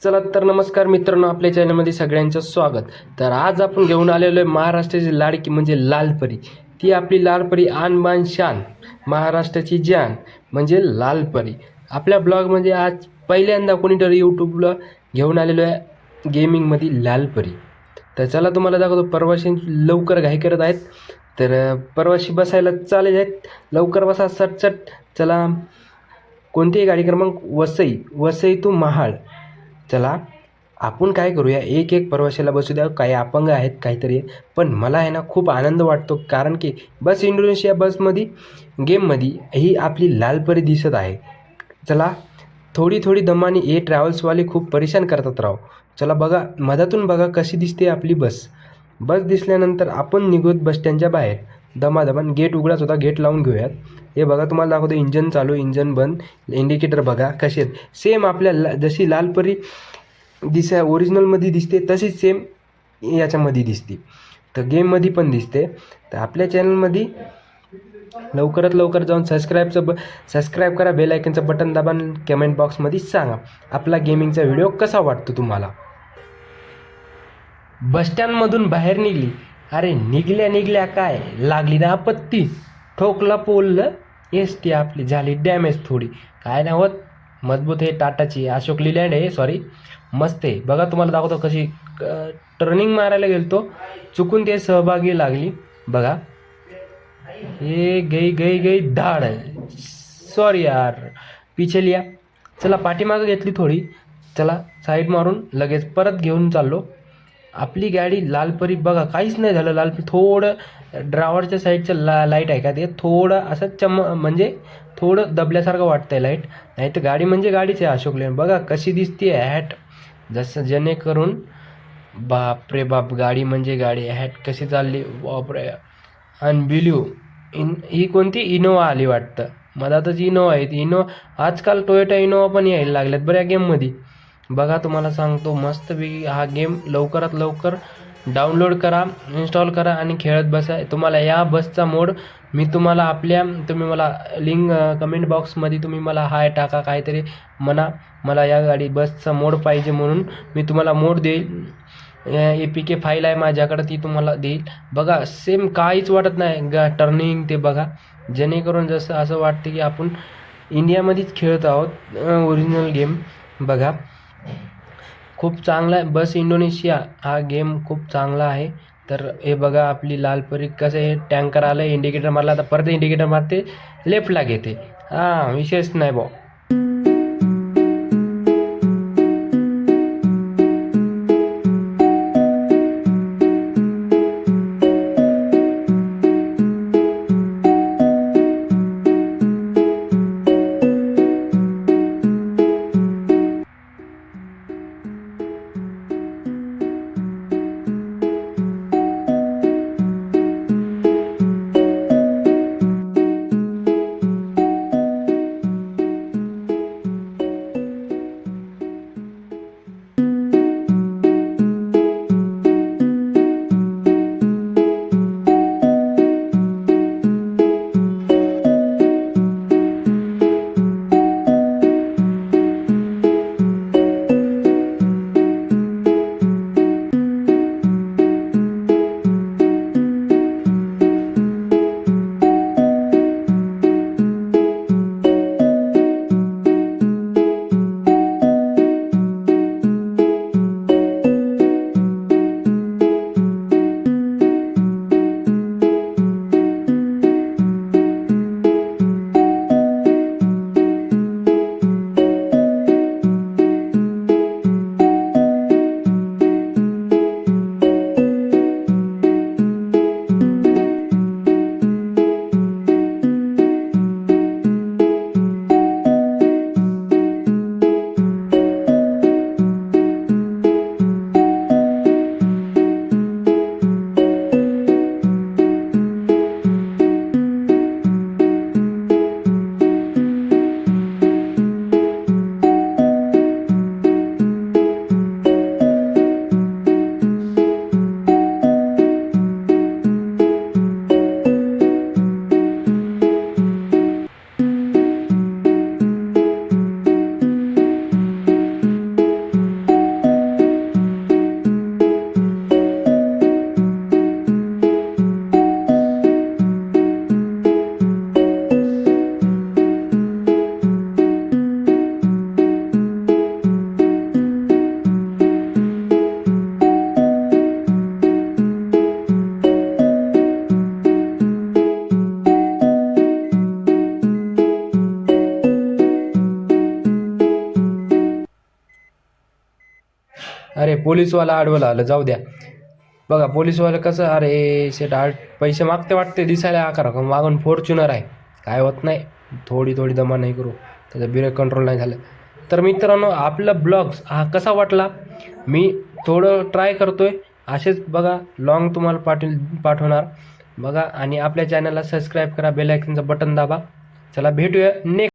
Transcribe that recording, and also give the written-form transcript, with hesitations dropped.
चला तर नमस्कार मित्रांनो, आपल्या चॅनलमध्ये सगळ्यांचं स्वागत. तर आज आपण घेऊन आलेलो आहे महाराष्ट्राची लाडकी म्हणजे लालपरी. ती आपली लालपरी आन बान शान, महाराष्ट्राची जान म्हणजे लालपरी. आपल्या ब्लॉगमध्ये आज पहिल्यांदा कोणीतरी यूट्यूबला घेऊन आलेलो आहे गेमिंगमध्ये लालपरी. तर चला तुम्हाला दाखवतो. परवाशी लवकर घाई करत आहेत, तर परवाशी बसायला चालले आहेत. लवकर बसा, सटसट. चला, कोणतीही गाडी क्रमांक वसई टू महाड. चला, आपण काय करूया, एक एक प्रवाशाला बसू द्या. काही अपंग आहेत काहीतरी, पण मला आहे ना खूप आनंद वाटतो, कारण की बस इंडोनेशिया बसमध्ये गेममध्ये ही आपली लालपरी दिसत आहे. चला, थोडी थोडी दमाने हे ट्रॅव्हल्सवाले खूप परेशान करतात राव. चला बघा, मधातून बघा कशी दिसते आपली बस. बस दिसल्यानंतर आपण निघूत बस स्टँडच्या बाहेर. दमादमान गेट उघडाच होता, गेट लावून घेऊयात. हे बघा, तुम्हाला दाखवतो. इंजन चालू, इंजन बंद, इंडिकेटर बघा कसे आहेत. सेम आपल्या जशी लालपरी ओरिजिनलमध्ये दिसते तशीच सेम याच्यामध्ये दिसते. तर गेममध्ये पण दिसते. तर आपल्या चॅनलमध्ये लवकरात लवकर जाऊन सबस्क्राईब करा, बेल आयकनचं बटन दाबा, कमेंट बॉक्समध्ये सांगा आपला गेमिंगचा व्हिडिओ कसा वाटतो तुम्हाला. बसस्टँडमधून बाहेर निघली. अरे निघल्या काय, लागली ना आपत्ती. ठोकला पोललं एस टी, आपली झाली डॅमेज थोडी. काय नाही होत, मजबूत आहे. टाटाची अशोक लिलँड आहे, सॉरी. मस्त आहे. बघा, तुम्हाला दाखवतो कशी टर्निंग मारायला गेलतो, चुकून ते सहभागी लागली. बघा, हे गई धाड. सॉरी यार, पिछे लिया. चला, पाठीमागं घेतली थोडी. चला, साईड मारून लगेच परत घेऊन चाललो. आपली गाडी लालपरी बघा, काहीच नाही झालं. लालपरी थोडं ड्रायव्हरच्या साईडचं लाईट आहे का, ते थोडं असं म्हणजे थोडं दबल्यासारखं वाटतंय लाईट. नाही तर गाडी म्हणजे गाडीच आहे. अशोक लेन बघा कशी दिसते हॅट, जसं जेणेकरून बापरे बाप, गाडी म्हणजे गाडी. हॅट कशी चालली, बापरे, अनबिलीव. ही कोणती इनोवा आली वाटतं, मधातच इनोवा आहे. आजकाल टोयोटा इनोवा पण यायला लागल्यात बऱ्या गेममध्ये. बघा, तुम्हाला सांगतो, मस्तपैकी हा गेम लवकरात लवकर डाउनलोड करा, इन्स्टॉल करा आणि खेळत बसा. तुम्हाला या बसचा मोड मी तुम्हाला तुम्ही मला लिंक कमेंट बॉक्समध्ये तुम्ही मला हाय टाका, काहीतरी म्हणा, मला या गाडी बसचा मोड पाहिजे म्हणून मी तुम्हाला मोड देईल. APK फाईल आहे माझ्याकडे, ती तुम्हाला देईल. बघा, सेम काहीच वाटत नाही टर्निंग ते बघा, जेणेकरून जसं असं वाटतं की आपण इंडियामध्येच खेळत आहोत ओरिजिनल गेम. बघा, खूप चांगला आहे. बस इंडोनेशिया हा गेम खूप चांगला आहे. तर हे बघा, आपली लालपरी कसं आहे, टँकर आलं, इंडिकेटर मारला, आता परत इंडिकेटर मारते, लेफ्टला घेते. हां, विशेष नाही भाऊ. अरे पोलीसवाला आडवला आलं, जाऊ द्या. बघा पोलीसवाला कसं, अरे शेट पैसे मागते वाटते, दिसायला आकार मागून फॉर्च्युनर आहे. काय होत नाही, थोडी थोडी दमा नाही करू, त्याचं ब्रेक कंट्रोल नाही झालं. तर मित्रांनो आपला ब्लॉग्स हा कसा वाटला, मी थोडं ट्राय करतोय असेच बघा लॉंग तुम्हाला पाठवणार बघा. आणि आपल्या चॅनलला सबस्क्राईब करा, बेल आयकनचं बटन दाबा. चला भेटूया नेक्स्ट